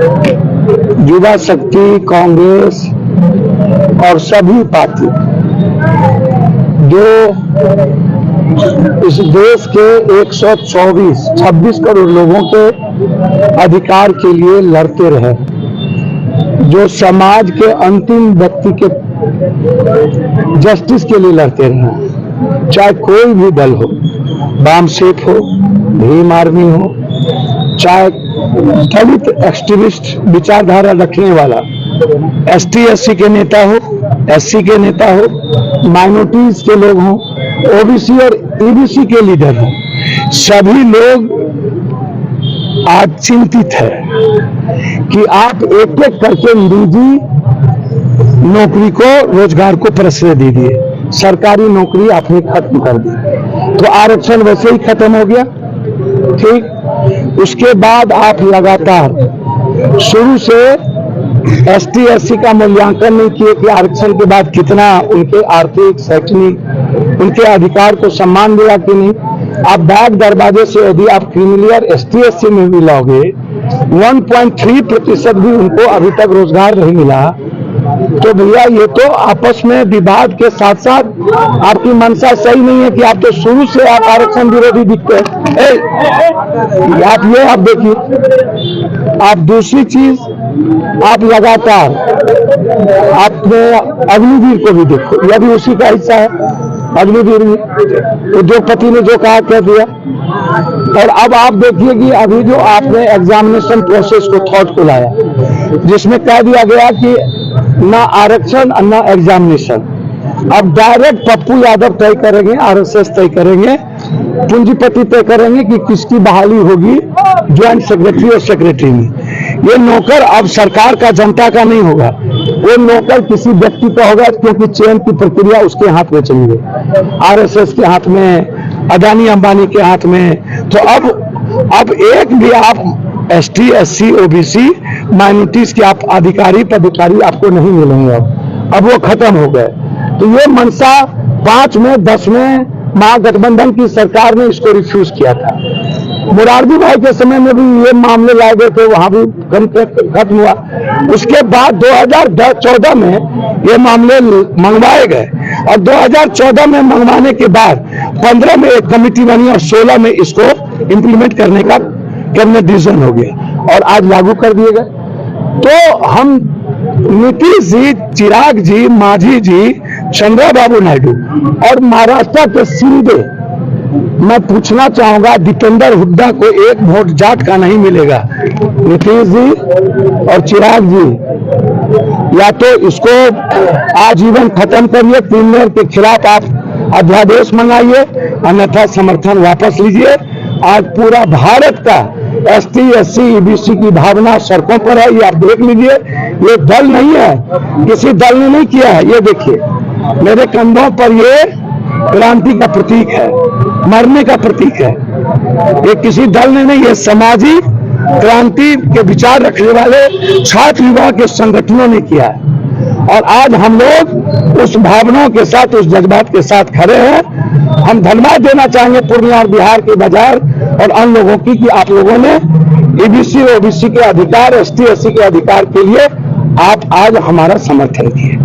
युवा शक्ति, कांग्रेस और सभी पार्टी जो इस देश के 126 करोड़ लोगों के अधिकार के लिए लड़ते रहे, जो समाज के अंतिम व्यक्ति के जस्टिस के लिए लड़ते रहे, चाहे कोई भी दल हो, वाम सेठ हो, भीम आर्मी हो, चाहे दलित एक्सट्रीमिस्ट विचारधारा रखने वाला एसटी एससी के नेता हो, एससी के नेता हो, माइनॉरिटीज के लोग हों, ओबीसी और ईबीसी के लीडर हों, सभी लोग आज चिंतित है कि आप एक एक करके निजी नौकरी को, रोजगार को प्रश्रय दे दिए, सरकारी नौकरी आपने खत्म कर दी, तो आरक्षण वैसे ही खत्म हो गया। ठीक, उसके बाद आप लगातार शुरू से एसटी एससी का मूल्यांकन नहीं किए कि आरक्षण के बाद कितना उनके आर्थिक, शैक्षणिक, उनके अधिकार को सम्मान मिला कि नहीं। आप बैक दरवाजे से यदि आप क्रिमिनल एसटी एससी में भी लाओगे, 1.3% भी उनको अभी तक रोजगार नहीं मिला, तो भैया ये तो आपस में विवाद के साथ साथ आपकी मंशा सही नहीं है कि आप तो शुरू से आप आरक्षण विरोधी दिखते हैं। आप देखिए, आप दूसरी चीज, आप लगातार आपने अग्निवीर को भी देखो, यह भी उसी का हिस्सा है। अग्निवीर भी उद्योगपति ने जो कहा कह दिया। और अब आप देखिए कि अभी जो आपने एग्जामिनेशन प्रोसेस को थॉट को लाया, जिसमें कह दिया गया कि ना आरक्षण ना एग्जामिनेशन, अब डायरेक्ट पप्पू यादव तय करेंगे, आरएसएस तय करेंगे, पूंजीपति तय करेंगे कि किसकी बहाली होगी ज्वाइंट सेक्रेटरी और सेक्रेटरी में। ये नौकर अब सरकार का, जनता का नहीं होगा, वो नौकर किसी व्यक्ति का होगा, क्योंकि चयन की प्रक्रिया उसके हाथ में चली गई, आरएसएस के हाथ में, अदानी अंबानी के हाथ में। तो अब एक भी आप एसटी एससी ओबीसी माइनॉरिटीज के आप अधिकारी पदाधिकारी आपको नहीं मिलेंगे, अब वो खत्म हो गए। तो ये मनसा 5 में 10 में महागठबंधन की सरकार ने इसको रिफ्यूज किया था। मुरारजी भाई के समय में भी ये मामले लाए गए थे, वहां भी खत्म हुआ। उसके बाद 2014 में ये मामले मंगवाए गए, और 2014 में मंगवाने के बाद 15 में एक कमेटी बनी और 16 में इसको इंप्लीमेंट करने का कैबिनेट डिसीजन हो गया और आज लागू कर दिए गए। तो हम नीतीश जी, चिराग जी, मांझी जी, चंद्रबाबू नायडू और महाराष्ट्र के शिंदे, मैं पूछना चाहूंगा, दीपेंद्र हुड्डा को एक वोट जाट का नहीं मिलेगा। नीतीश जी और चिराग जी, या तो इसको आजीवन खत्म करिए, क्रिमिनल के खिलाफ आप अध्यादेश मंगाइए, अन्यथा समर्थन वापस लीजिए। आज पूरा भारत का एसटी एससी ईबीसी की भावना सड़कों पर है, ये आप देख लीजिए। ये दल नहीं है, किसी दल ने नहीं किया है। ये देखिए मेरे कंधों पर, ये क्रांति का प्रतीक है, मरने का प्रतीक है। ये किसी दल ने नहीं, ये सामाजिक क्रांति के विचार रखने वाले छात्र युवा के संगठनों ने किया है। और आज हम लोग उस भावनाओं के साथ, उस जज्बात के साथ खड़े हैं। हम धन्यवाद देना चाहेंगे पूर्णिया और बिहार के बाजार और अन्य लोगों की कि आप लोगों ने ईबीसी ओबीसी के अधिकार, एसटी एससी के अधिकार के लिए आप आज हमारा समर्थन किए।